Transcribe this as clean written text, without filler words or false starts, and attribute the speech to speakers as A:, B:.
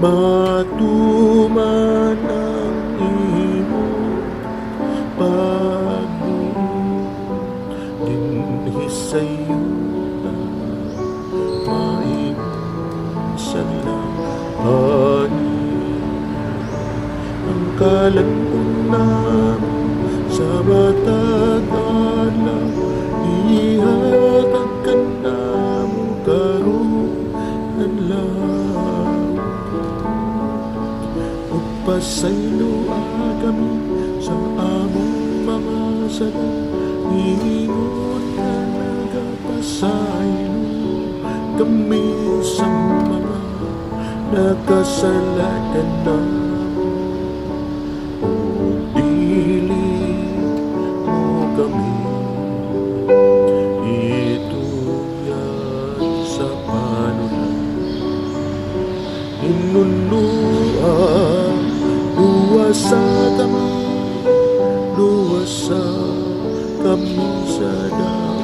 A: matuman ang imong pagbuot dinhi sa'yo na mainsan lang ang kalan-on namo sa matag adlaw ihatag ka namo karong adlaw upasaylo kami sa among mga sala ingot ka nagapasaylo kami sa mga nakasalanan namo kami ituyan sa panunan inunuan luwasa kami sa daw